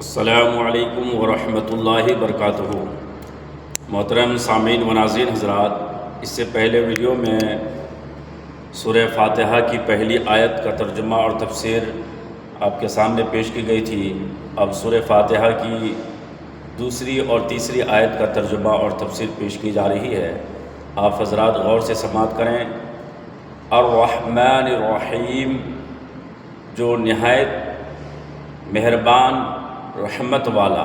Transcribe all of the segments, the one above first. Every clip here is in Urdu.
السلام علیکم ورحمۃ اللہ وبرکاتہ۔ محترم سامعین و ناظرین حضرات، اس سے پہلے ویڈیو میں سورہ فاتحہ کی پہلی آیت کا ترجمہ اور تفسیر آپ کے سامنے پیش کی گئی تھی۔ اب سورہ فاتحہ کی دوسری اور تیسری آیت کا ترجمہ اور تفسیر پیش کی جا رہی ہے۔ آپ حضرات غور سے سماعت کریں۔ الرحمن الرحیم، جو نہایت مہربان رحمت والا۔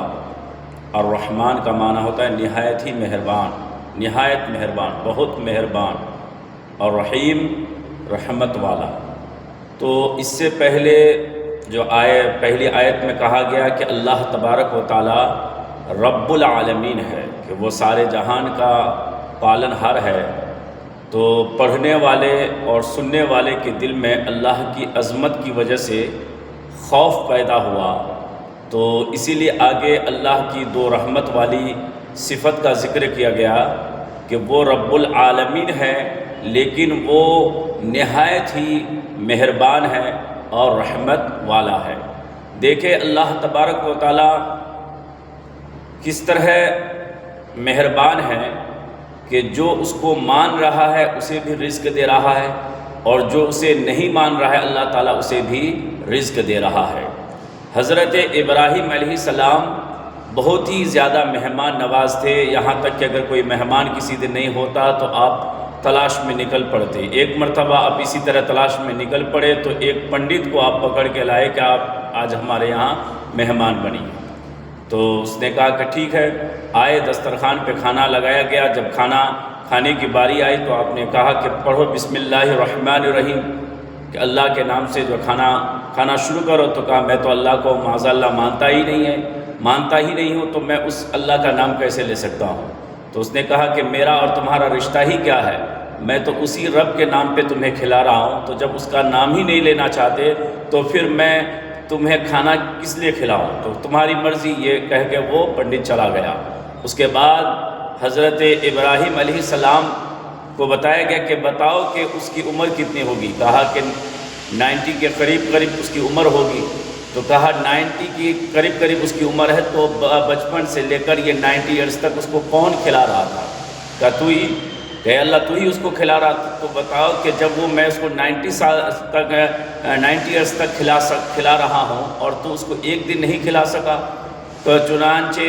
الرحمن کا معنی ہوتا ہے نہایت ہی مہربان، نہایت مہربان، بہت مہربان، اور رحیم رحمت والا۔ تو اس سے پہلے جو پہلی آیت میں کہا گیا کہ اللہ تبارک و تعالی رب العالمین ہے، کہ وہ سارے جہان کا پالن ہار ہے، تو پڑھنے والے اور سننے والے کے دل میں اللہ کی عظمت کی وجہ سے خوف پیدا ہوا۔ تو اسی لیے آگے اللہ کی دو رحمت والی صفت کا ذکر کیا گیا کہ وہ رب العالمین ہے، لیکن وہ نہایت ہی مہربان ہے اور رحمت والا ہے۔ دیکھیں اللہ تبارک و تعالی کس طرح مہربان ہے کہ جو اس کو مان رہا ہے اسے بھی رزق دے رہا ہے، اور جو اسے نہیں مان رہا ہے اللہ تعالیٰ اسے بھی رزق دے رہا ہے۔ حضرت ابراہیم علیہ السلام بہت ہی زیادہ مہمان نواز تھے، یہاں تک کہ اگر کوئی مہمان کسی دن نہیں ہوتا تو آپ تلاش میں نکل پڑتے۔ ایک مرتبہ آپ اسی طرح تلاش میں نکل پڑے تو ایک پنڈت کو آپ پکڑ کے لائے کہ آپ آج ہمارے یہاں مہمان بنی۔ تو اس نے کہا کہ ٹھیک ہے، آئے، دسترخوان پہ کھانا لگایا گیا۔ جب کھانے کی باری آئی تو آپ نے کہا کہ پڑھو بسم اللہ الرحمن الرحیم، کہ اللہ کے نام سے جو کھانا شروع کرو۔ تو کہا میں تو اللہ کو معاذ اللہ مانتا ہی نہیں ہوں، تو میں اس اللہ کا نام کیسے لے سکتا ہوں؟ تو اس نے کہا کہ میرا اور تمہارا رشتہ ہی کیا ہے، میں تو اسی رب کے نام پہ تمہیں کھلا رہا ہوں، تو جب اس کا نام ہی نہیں لینا چاہتے تو پھر میں تمہیں کھانا کس لیے کھلاؤں؟ تو تمہاری مرضی، یہ کہہ کے وہ پنڈت چلا گیا۔ اس کے بعد حضرت ابراہیم علیہ السلام کو بتایا گیا کہ بتاؤ کہ اس کی عمر کتنی ہوگی؟ کہا کہ 90 کے قریب اس کی عمر ہوگی۔ تو کہا 90 کی قریب اس کی عمر ہے، تو بچپن سے لے کر یہ 90 ایئرز تک اس کو کون کھلا رہا تھا؟ کہا تو ہی، کہ اللہ تو ہی اس کو کھلا رہا تھا۔ تو بتاؤ کہ جب وہ میں اس کو 90 ایئرز تک کھلا رہا ہوں اور تو اس کو ایک دن نہیں کھلا سکا؟ تو چنانچہ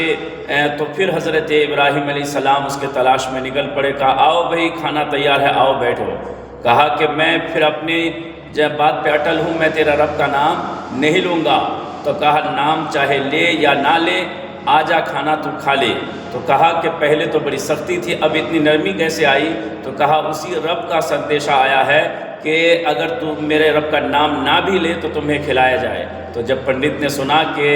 تو پھر حضرت ابراہیم علیہ السلام اس کے تلاش میں نکل پڑے۔ کہا آؤ بھائی کھانا تیار ہے، آؤ بیٹھو۔ کہا کہ میں پھر اپنی جب بات پہ اٹل ہوں، میں تیرا رب کا نام نہیں لوں گا۔ تو کہا نام چاہے لے یا نہ لے، آ جا کھانا تو کھا لے۔ تو کہا کہ پہلے تو بڑی سختی تھی، اب اتنی نرمی کیسے آئی؟ تو کہا اسی رب کا سندیشہ آیا ہے کہ اگر تو میرے رب کا نام نہ بھی لے تو تمہیں کھلایا جائے۔ تو جب پنڈت نے سنا کہ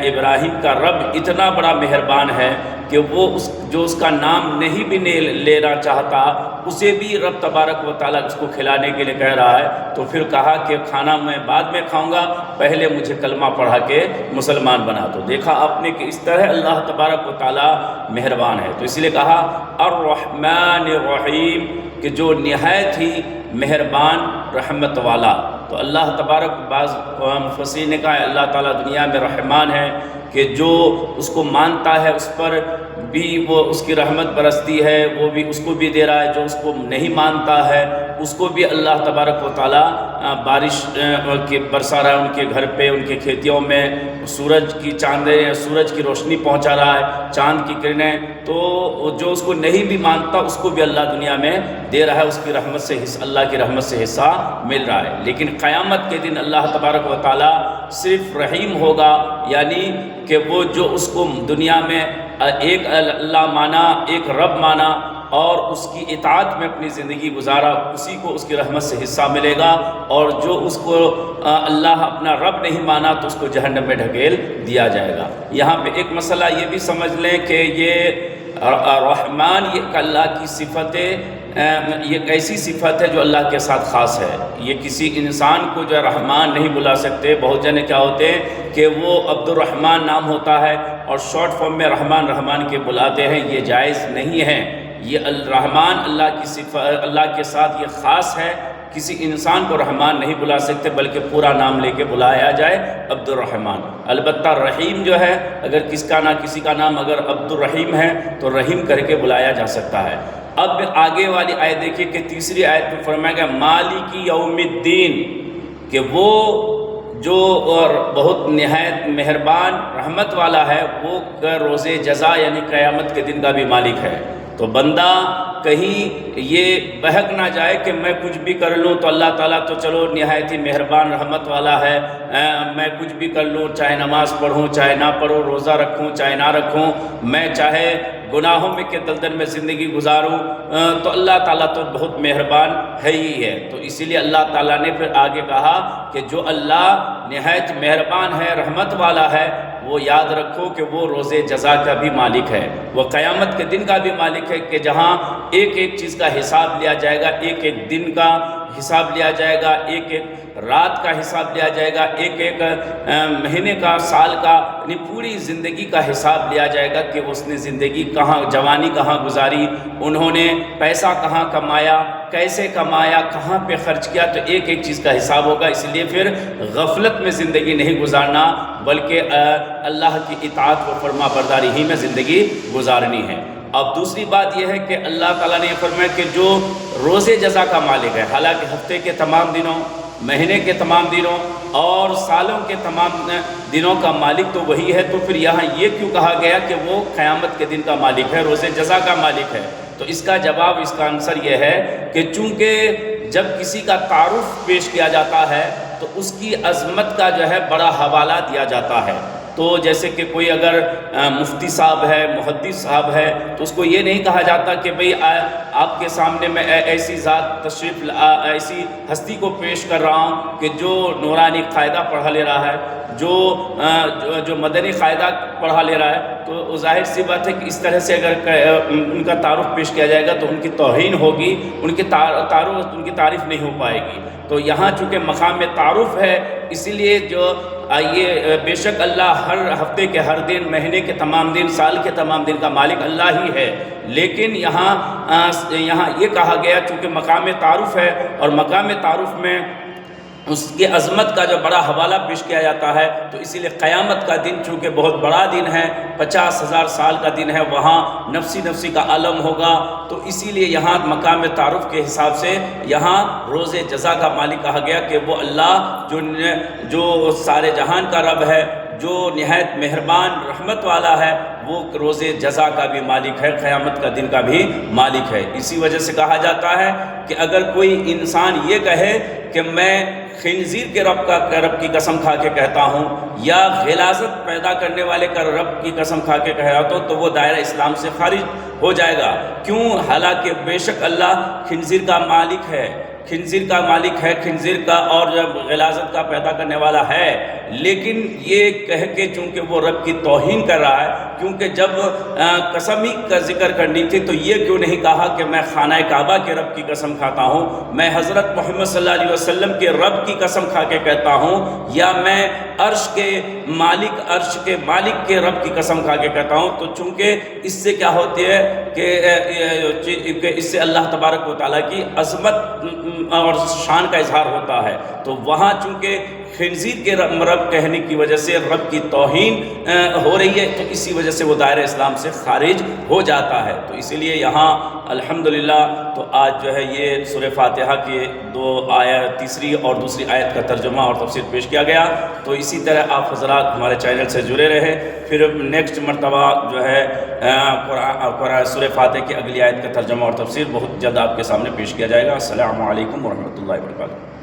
ابراہیم کا رب اتنا بڑا مہربان ہے کہ وہ جو اس کا نام نہیں بھی لینا چاہتا اسے بھی رب تبارک و تعالیٰ اس کو کھلانے کے لیے کہہ رہا ہے، تو پھر کہا کہ کھانا میں بعد میں کھاؤں گا، پہلے مجھے کلمہ پڑھا کے مسلمان بنا دو۔ دیکھا آپ نے کہ اس طرح اللہ تبارک و تعالیٰ مہربان ہے۔ تو اس لیے کہا الرحمن الرحیم، کہ جو نہایت ہی مہربان رحمت والا۔ تو اللہ تبارک، بعض مفسرین نے کہا اللہ تعالیٰ دنیا میں رحمان ہے کہ جو اس کو مانتا ہے اس پر بھی وہ اس کی رحمت برستی ہے، وہ بھی اس کو بھی دے رہا ہے، جو اس کو نہیں مانتا ہے اس کو بھی اللہ تبارک و تعالیٰ بارش برسا رہا ہے ان کے گھر پہ، ان کے کھیتیوں میں، سورج کی روشنی پہنچا رہا ہے، چاند کی کرنیں۔ تو جو اس کو نہیں بھی مانتا اس کو بھی اللہ دنیا میں دے رہا ہے، اس کی رحمت سے اللہ کی رحمت سے حصہ مل رہا ہے۔ لیکن قیامت کے دن اللہ تبارک و تعالیٰ صرف رحیم ہوگا، یعنی کہ وہ جو اس کو دنیا میں ایک اللہ مانا، ایک رب مانا اور اس کی اطاعت میں اپنی زندگی گزارا، اسی کو اس کی رحمت سے حصہ ملے گا، اور جو اس کو اللہ اپنا رب نہیں مانا تو اس کو جہنم میں ڈھکیل دیا جائے گا۔ یہاں پہ ایک مسئلہ یہ بھی سمجھ لیں کہ یہ رحمان یہ اللہ کی صفت ہے، یہ ایک ایسی صفت ہے جو اللہ کے ساتھ خاص ہے۔ یہ کسی انسان کو جو رحمان نہیں بلا سکتے۔ بہت جنے کیا ہوتے ہیں کہ وہ عبد الرحمن نام ہوتا ہے اور شارٹ فارم میں رحمان کے بلاتے ہیں، یہ جائز نہیں ہے۔ یہ الرحمن اللہ کی صفت، اللہ کے ساتھ یہ خاص ہے کسی انسان کو رحمان نہیں بلا سکتے بلکہ پورا نام لے کے بلایا جائے عبد الرحمن۔ البتہ رحیم جو ہے اگر کسی کا نام اگر عبد الرحیم ہے تو رحیم کر کے بلایا جا سکتا ہے۔ اب آگے والی آیت دیکھیے کہ تیسری آیت میں فرمایا گیا مالک یوم الدین، کہ وہ جو اور بہت نہایت مہربان رحمت والا ہے، وہ روز جزا یعنی قیامت کے دن کا بھی مالک ہے۔ تو بندہ کہیں یہ بہک نہ جائے کہ میں کچھ بھی کر لوں تو اللہ تعالیٰ تو چلو نہایت ہی مہربان رحمت والا ہے، میں کچھ بھی کر لوں، چاہے نماز پڑھوں چاہے نہ پڑھوں، روزہ رکھوں چاہے نہ رکھوں، میں چاہے گناہوں میں کے دلدل میں زندگی گزاروں، تو اللہ تعالیٰ تو بہت مہربان ہے ہی ہے۔ تو اسی لیے اللہ تعالیٰ نے پھر آگے کہا کہ جو اللہ نہایت مہربان ہے رحمت والا ہے، وہ یاد رکھو کہ وہ روز جزا کا بھی مالک ہے، وہ قیامت کے دن کا بھی مالک ہے، کہ جہاں ایک ایک چیز کا حساب لیا جائے گا، ایک ایک دن کا حساب لیا جائے گا، ایک ایک رات کا حساب لیا جائے گا، ایک ایک مہینے کا، سال کا، یعنی پوری زندگی کا حساب لیا جائے گا کہ اس نے زندگی کہاں، جوانی کہاں گزاری، انہوں نے پیسہ کہاں کمایا، کیسے کمایا، کہاں پہ خرچ کیا، تو ایک ایک چیز کا حساب ہوگا۔ اس لیے پھر غفلت میں زندگی نہیں گزارنا بلکہ اللہ کی اطاعت و فرما برداری ہی میں زندگی گزارنی ہے۔ اب دوسری بات یہ ہے کہ اللہ تعالیٰ نے یہ فرمایا کہ جو روز جزا کا مالک ہے، حالانکہ ہفتے کے تمام دنوں، مہینے کے تمام دنوں اور سالوں کے تمام دنوں کا مالک تو وہی ہے، تو پھر یہاں یہ کیوں کہا گیا کہ وہ قیامت کے دن کا مالک ہے، روز جزا کا مالک ہے؟ تو اس کا جواب، اس کا آنسر یہ ہے کہ چونکہ جب کسی کا تعارف پیش کیا جاتا ہے تو اس کی عظمت کا جو ہے بڑا حوالہ دیا جاتا ہے۔ تو جیسے کہ کوئی اگر مفتی صاحب ہے، محدث صاحب ہے، تو اس کو یہ نہیں کہا جاتا کہ بھئی آپ کے سامنے میں ایسی ذات تشریف، ایسی ہستی کو پیش کر رہا ہوں کہ جو نورانی قاعدہ پڑھا لے رہا ہے، جو مدنی قاعدہ پڑھا لے رہا ہے، تو ظاہر سی بات ہے کہ اس طرح سے اگر ان کا تعارف پیش کیا جائے گا تو ان کی توہین ہوگی، ان کی تعریف نہیں ہو پائے گی۔ تو یہاں چونکہ مقام تعارف ہے، اسی لیے جو یہ بے شک اللہ ہر ہفتے کے ہر دن، مہینے کے تمام دن، سال کے تمام دن کا مالک اللہ ہی ہے، لیکن یہاں یہ کہا گیا چونکہ مقام تعارف ہے، اور مقام تعارف میں اس کی عظمت کا جو بڑا حوالہ پیش کیا جاتا ہے، تو اسی لیے قیامت کا دن چونکہ بہت بڑا دن ہے، 50,000 سال کا دن ہے، وہاں نفسی کا عالم ہوگا، تو اسی لیے یہاں مقام تعارف کے حساب سے یہاں روز جزا کا مالک کہا گیا کہ وہ اللہ جو سارے جہان کا رب ہے، جو نہایت مہربان رحمت والا ہے، وہ روز جزا کا بھی مالک ہے، قیامت کا دن کا بھی مالک ہے۔ اسی وجہ سے کہا جاتا ہے کہ اگر کوئی انسان یہ کہے کہ میں خنزیر کے رب کی قسم کھا کے کہتا ہوں، یا غلاظت پیدا کرنے والے کا رب کی قسم کھا کے کہتا ہوں، تو وہ دائرہ اسلام سے خارج ہو جائے گا۔ کیوں؟ حالانکہ بے شک اللہ خنزیر کا مالک ہے، خنزیر کا اور غلاظت کا پیدا کرنے والا ہے، لیکن یہ کہہ کے چونکہ وہ رب کی توہین کر رہا ہے، کیونکہ جب قسم ہی کا ذکر کرنی تھی تو یہ کیوں نہیں کہا کہ میں خانہ کعبہ کے رب کی قسم کھاتا ہوں، میں حضرت محمد صلی اللہ علیہ وسلم کے رب کی قسم کھا کے کہتا ہوں، یا میں عرش کے مالک کے رب کی قسم کھا کے کہتا ہوں، تو چونکہ اس سے کیا ہوتی ہے کہ اس سے اللہ تبارک و تعالیٰ کی عظمت اور شان کا اظہار ہوتا ہے، تو وہاں چونکہ خنزیر کے رب کہنے کی وجہ سے رب کی توہین ہو رہی ہے، تو اسی وجہ سے وہ دائرہ اسلام سے خارج ہو جاتا ہے۔ تو اسی لیے یہاں الحمدللہ تو آج جو ہے یہ سورہ فاتحہ کی 2 آیت، تیسری اور دوسری آیت کا ترجمہ اور تفسیر پیش کیا گیا۔ تو اسی طرح آپ حضرات ہمارے چینل سے جڑے رہے، پھر نیکسٹ مرتبہ جو ہے قرآن سورہ فاتحہ کی اگلی آیت کا ترجمہ اور تفسیر بہت جلد آپ کے سامنے پیش کیا جائے گا۔ السلام علیکم ورحمۃ اللہ وبرکاتہ۔